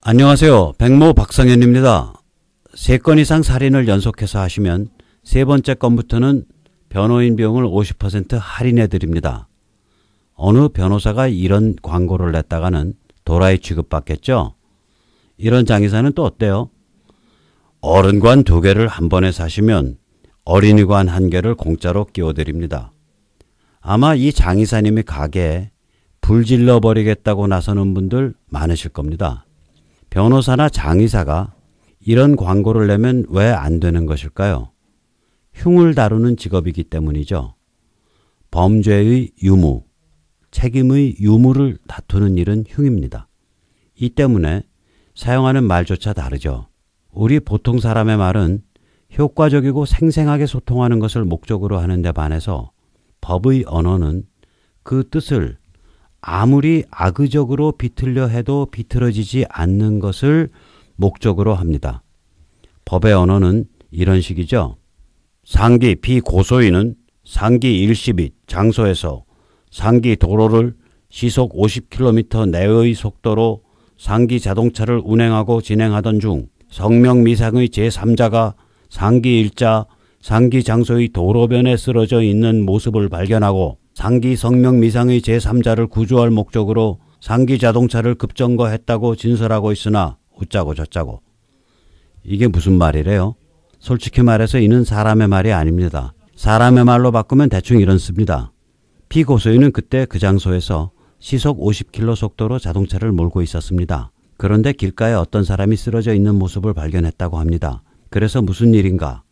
안녕하세요. 백모 박성현입니다. 3건 이상 살인을 연속해서 하시면 세 번째 건부터는 변호인 비용을 50% 할인해 드립니다. 어느 변호사가 이런 광고를 냈다가는 도라이 취급받겠죠? 이런 장의사는 또 어때요? 어른관 2개를 한 번에 사시면 어린이관 1개를 공짜로 끼워드립니다. 아마 이 장의사님이 가게에 불 질러버리겠다고 나서는 분들 많으실 겁니다. 변호사나 장의사가 이런 광고를 내면 왜 안 되는 것일까요? 흉을 다루는 직업이기 때문이죠. 범죄의 유무, 책임의 유무를 다투는 일은 흉입니다. 이 때문에 사용하는 말조차 다르죠. 우리 보통 사람의 말은 효과적이고 생생하게 소통하는 것을 목적으로 하는데 반해서 법의 언어는 그 뜻을 아무리 악의적으로 비틀려 해도 비틀어지지 않는 것을 목적으로 합니다. 법의 언어는 이런 식이죠. 상기 비고소인은 상기 일시빗 장소에서 상기 도로를 시속 50km 내의 속도로 상기 자동차를 운행하고 진행하던 중 성명미상의 제3자가 상기 일자, 상기 장소의 도로변에 쓰러져 있는 모습을 발견하고 상기 성명미상의 제3자를 구조할 목적으로 상기 자동차를 급정거했다고 진술하고 있으나 웃자고 저짜고. 이게 무슨 말이래요? 솔직히 말해서 이는 사람의 말이 아닙니다. 사람의 말로 바꾸면 대충 이런 씁니다. 피고소인은 그때 그 장소에서 시속 50km 속도로 자동차를 몰고 있었습니다. 그런데 길가에 어떤 사람이 쓰러져 있는 모습을 발견했다고 합니다. 그래서 무슨 일인가?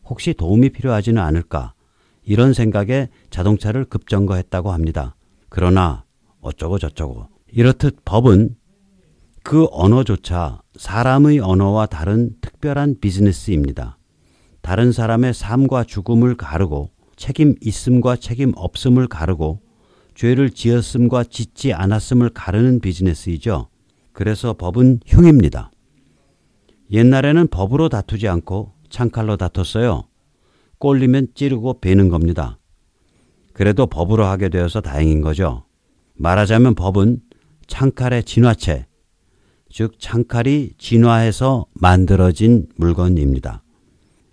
혹시 도움이 필요하지는 않을까? 이런 생각에 자동차를 급정거했다고 합니다. 그러나 어쩌고 저쩌고. 이렇듯 법은 그 언어조차 사람의 언어와 다른 특별한 비즈니스입니다. 다른 사람의 삶과 죽음을 가르고 책임 있음과 책임 없음을 가르고 죄를 지었음과 짓지 않았음을 가르는 비즈니스이죠. 그래서 법은 흉입니다. 옛날에는 법으로 다투지 않고 창칼로 다퉜어요. 꼴리면 찌르고 베는 겁니다. 그래도 법으로 하게 되어서 다행인 거죠. 말하자면 법은 창칼의 진화체, 즉 창칼이 진화해서 만들어진 물건입니다.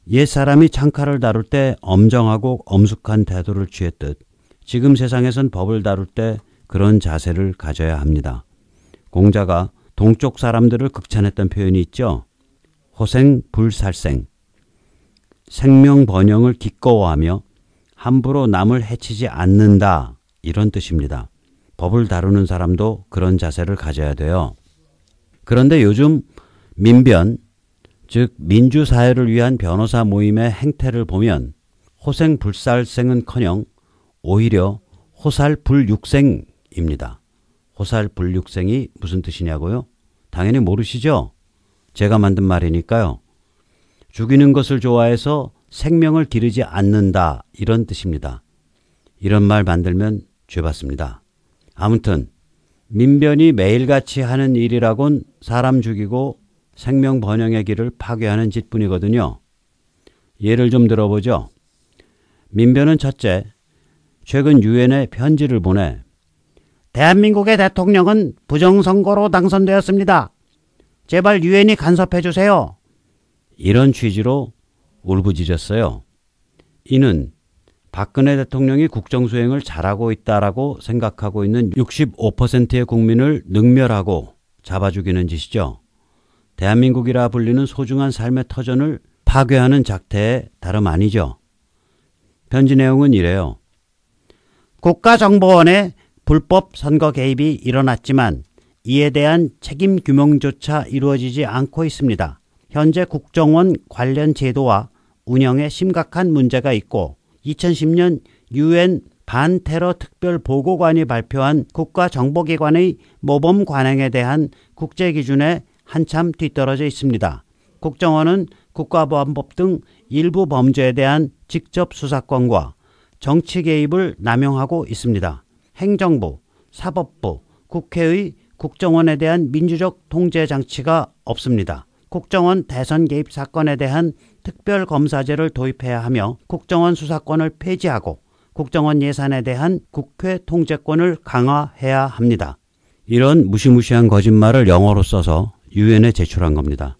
옛사람이 창칼을 다룰 때 엄정하고 엄숙한 태도를 취했듯 지금 세상에선 법을 다룰 때 그런 자세를 가져야 합니다. 공자가 동쪽 사람들을 극찬했던 표현이 있죠. 호생불살생. 생명 번영을 기꺼워하며 함부로 남을 해치지 않는다. 이런 뜻입니다. 법을 다루는 사람도 그런 자세를 가져야 돼요. 그런데 요즘 민변, 즉 민주사회를 위한 변호사 모임의 행태를 보면 호생불살생은커녕 오히려 호살불육생입니다. 호살불육생이 무슨 뜻이냐고요? 당연히 모르시죠? 제가 만든 말이니까요. 죽이는 것을 좋아해서 생명을 기르지 않는다. 이런 뜻입니다. 이런 말 만들면 죄받습니다. 아무튼 민변이 매일같이 하는 일이라곤 사람 죽이고 생명 번영의 길을 파괴하는 짓뿐이거든요. 예를 좀 들어보죠. 민변은 첫째, 최근 유엔에 편지를 보내 대한민국의 대통령은 부정선거로 당선되었습니다. 제발 유엔이 간섭해 주세요. 이런 취지로 울부짖었어요. 이는 박근혜 대통령이 국정수행을 잘하고 있다라고 생각하고 있는 65%의 국민을 능멸하고 잡아 죽이는 짓이죠. 대한민국이라 불리는 소중한 삶의 터전을 파괴하는 작태에 다름 아니죠. 편지 내용은 이래요. 국가정보원의 불법 선거 개입이 일어났지만 이에 대한 책임 규명조차 이루어지지 않고 있습니다. 현재 국정원 관련 제도와 운영에 심각한 문제가 있고 2010년 유엔 반테러 특별보고관이 발표한 국가정보기관의 모범 관행에 대한 국제기준에 한참 뒤떨어져 있습니다. 국정원은 국가보안법 등 일부 범죄에 대한 직접 수사권과 정치 개입을 남용하고 있습니다. 행정부, 사법부, 국회의 국정원에 대한 민주적 통제 장치가 없습니다. 국정원 대선 개입 사건에 대한 특별검사제를 도입해야 하며 국정원 수사권을 폐지하고 국정원 예산에 대한 국회 통제권을 강화해야 합니다. 이런 무시무시한 거짓말을 영어로 써서 유엔에 제출한 겁니다.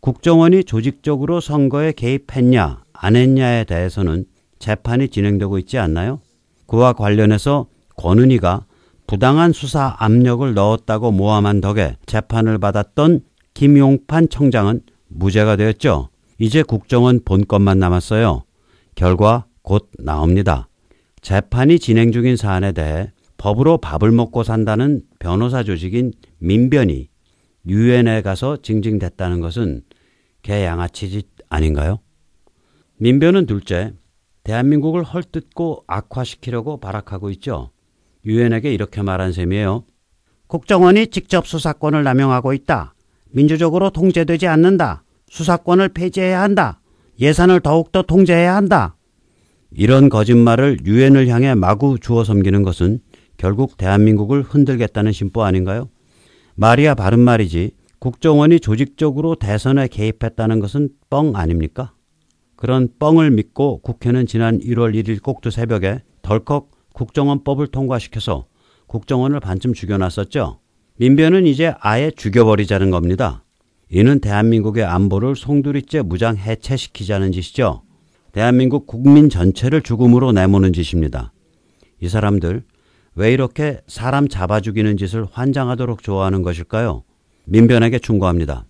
국정원이 조직적으로 선거에 개입했냐 안 했냐에 대해서는 재판이 진행되고 있지 않나요? 그와 관련해서 권은희가 부당한 수사 압력을 넣었다고 모함한 덕에 재판을 받았던 김용판 청장은 무죄가 되었죠. 이제 국정원 본건만 남았어요. 결과 곧 나옵니다. 재판이 진행 중인 사안에 대해 법으로 밥을 먹고 산다는 변호사 조직인 민변이 유엔에 가서 징징댔다는 것은 개양아치 짓 아닌가요? 민변은 둘째, 대한민국을 헐뜯고 악화시키려고 발악하고 있죠. 유엔에게 이렇게 말한 셈이에요. 국정원이 직접 수사권을 남용하고 있다. 민주적으로 통제되지 않는다. 수사권을 폐지해야 한다. 예산을 더욱더 통제해야 한다. 이런 거짓말을 유엔을 향해 마구 주워 섬기는 것은 결국 대한민국을 흔들겠다는 심보 아닌가요? 말이야 바른 말이지 국정원이 조직적으로 대선에 개입했다는 것은 뻥 아닙니까? 그런 뻥을 믿고 국회는 지난 1월 1일 꼭두 새벽에 덜컥 국정원법을 통과시켜서 국정원을 반쯤 죽여놨었죠. 민변은 이제 아예 죽여버리자는 겁니다. 이는 대한민국의 안보를 송두리째 무장 해체시키자는 짓이죠. 대한민국 국민 전체를 죽음으로 내모는 짓입니다. 이 사람들 왜 이렇게 사람 잡아 죽이는 짓을 환장하도록 좋아하는 것일까요? 민변에게 충고합니다.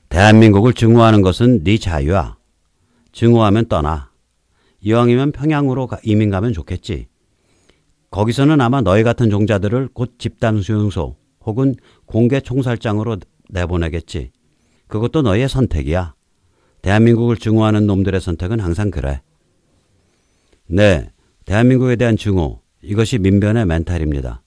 대한민국을 증오하는 것은 네 자유야. 증오하면 떠나. 이왕이면 평양으로 이민 가면 좋겠지. 거기서는 아마 너희 같은 종자들을 곧 집단 수용소 혹은 공개 총살장으로 내보내겠지. 그것도 너희의 선택이야. 대한민국을 증오하는 놈들의 선택은 항상 그래. 네, 대한민국에 대한 증오, 이것이 민변의 멘탈입니다.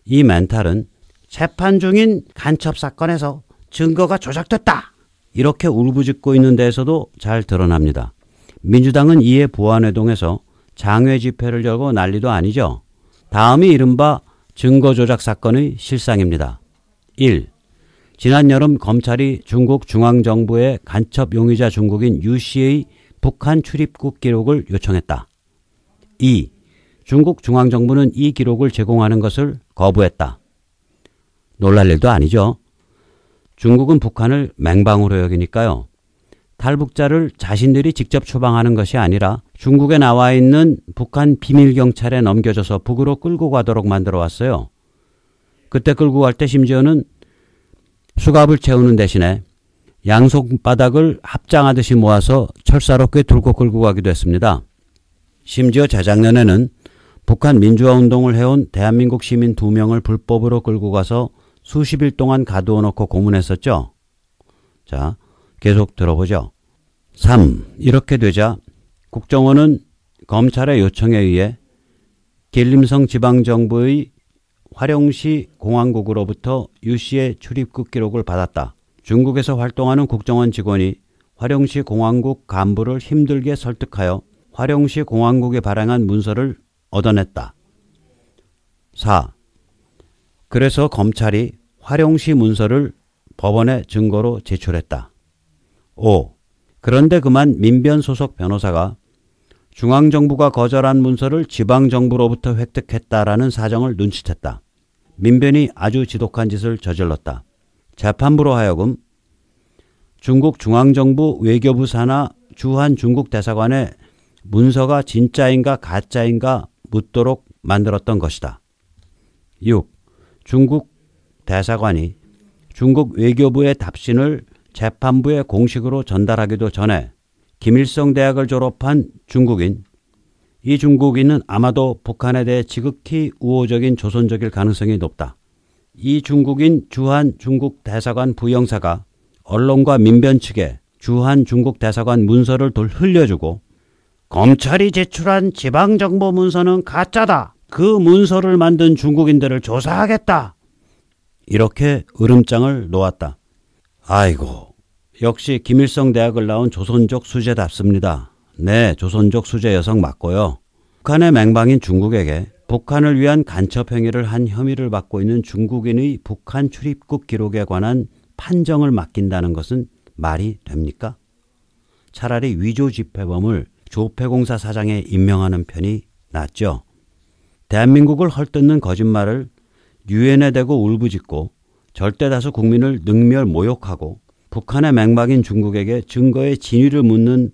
이 멘탈은 재판 중인 간첩 사건에서 증거가 조작됐다. 이렇게 울부짖고 있는 데에서도 잘 드러납니다. 민주당은 이에 부안회동에서 장외 집회를 열고 난리도 아니죠. 다음이 이른바 증거조작 사건의 실상입니다. 1. 지난 여름 검찰이 중국 중앙정부의 간첩 용의자 중국인 유씨의 북한 출입국 기록을 요청했다. 2. 중국 중앙정부는 이 기록을 제공하는 것을 거부했다. 놀랄 일도 아니죠. 중국은 북한을 맹방으로 여기니까요. 탈북자를 자신들이 직접 추방하는 것이 아니라 중국에 나와 있는 북한 비밀경찰에 넘겨줘서 북으로 끌고 가도록 만들어 왔어요. 그때 끌고 갈 때 심지어는 수갑을 채우는 대신에 양손바닥을 합장하듯이 모아서 철사로 꿰뚫고 끌고 가기도 했습니다. 심지어 재작년에는 북한 민주화운동을 해온 대한민국 시민 2명을 불법으로 끌고 가서 수십일 동안 가두어 놓고 고문했었죠. 자, 계속 들어보죠. 3. 이렇게 되자 국정원은 검찰의 요청에 의해 길림성 지방정부의 화령시 공항국으로부터 유씨의 출입국 기록을 받았다. 중국에서 활동하는 국정원 직원이 화령시 공항국 간부를 힘들게 설득하여 화령시 공항국에 발행한 문서를 얻어냈다. 4. 그래서 검찰이 화령시 문서를 법원에 증거로 제출했다. 5. 그런데 그만 민변 소속 변호사가 중앙정부가 거절한 문서를 지방정부로부터 획득했다라는 사정을 눈치챘다. 민변이 아주 지독한 짓을 저질렀다. 재판부로 하여금 중국 중앙정부 외교부 산하 주한 중국 대사관에 문서가 진짜인가 가짜인가 묻도록 만들었던 것이다. 6. 중국 대사관이 중국 외교부의 답신을 재판부에 공식으로 전달하기도 전에 김일성 대학을 졸업한 중국인, 이 중국인은 아마도 북한에 대해 지극히 우호적인 조선적일 가능성이 높다. 이 중국인 주한 중국 대사관 부영사가 언론과 민변 측에 주한 중국 대사관 문서를 흘려주고 검찰이 제출한 지방정보 문서는 가짜다. 그 문서를 만든 중국인들을 조사하겠다. 이렇게 으름장을 놓았다. 아이고, 역시 김일성 대학을 나온 조선족 수재답습니다. 네, 조선족 수재 여성 맞고요. 북한의 맹방인 중국에게 북한을 위한 간첩 행위를 한 혐의를 받고 있는 중국인의 북한 출입국 기록에 관한 판정을 맡긴다는 것은 말이 됩니까? 차라리 위조 집회범을 조폐공사 사장에 임명하는 편이 낫죠. 대한민국을 헐뜯는 거짓말을 유엔에 대고 울부짖고 절대 다수 국민을 능멸 모욕하고 북한의 맹박인 중국에게 증거의 진위를 묻는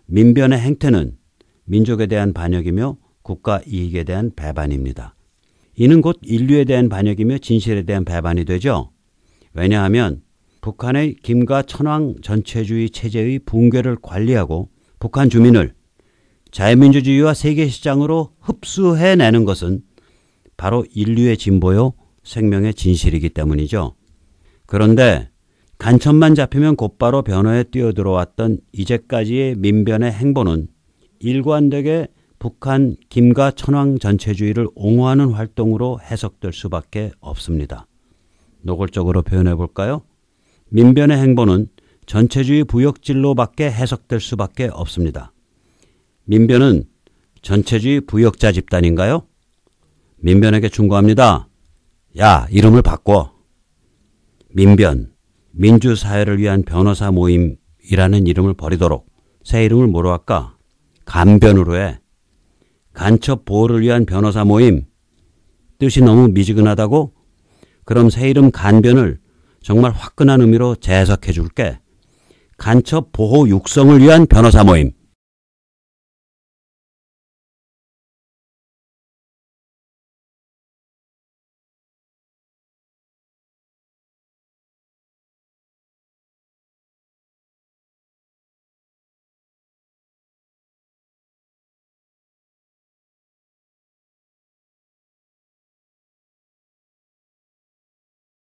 민변의 행태는 민족에 대한 반역이며 국가 이익에 대한 배반입니다. 이는 곧 인류에 대한 반역이며 진실에 대한 배반이 되죠. 왜냐하면 북한의 김과 천황 전체주의 체제의 붕괴를 관리하고 북한 주민을 자유민주주의와 세계시장으로 흡수해내는 것은 바로 인류의 진보요 생명의 진실이기 때문이죠. 그런데 간첩만 잡히면 곧바로 변호에 뛰어들어왔던 이제까지의 민변의 행보는 일관되게 북한 김과 천황 전체주의를 옹호하는 활동으로 해석될 수밖에 없습니다. 노골적으로 표현해 볼까요? 민변의 행보는 전체주의 부역질로밖에 해석될 수밖에 없습니다. 민변은 전체주의 부역자 집단인가요? 민변에게 충고합니다. 야, 이름을 바꿔. 민변, 민주사회를 위한 변호사 모임이라는 이름을 버리도록 새 이름을 뭐로 할까? 간변으로 해. 간첩 보호를 위한 변호사 모임. 뜻이 너무 미지근하다고? 그럼 새 이름 간변을 정말 화끈한 의미로 재해석해 줄게. 간첩 보호 육성을 위한 변호사 모임.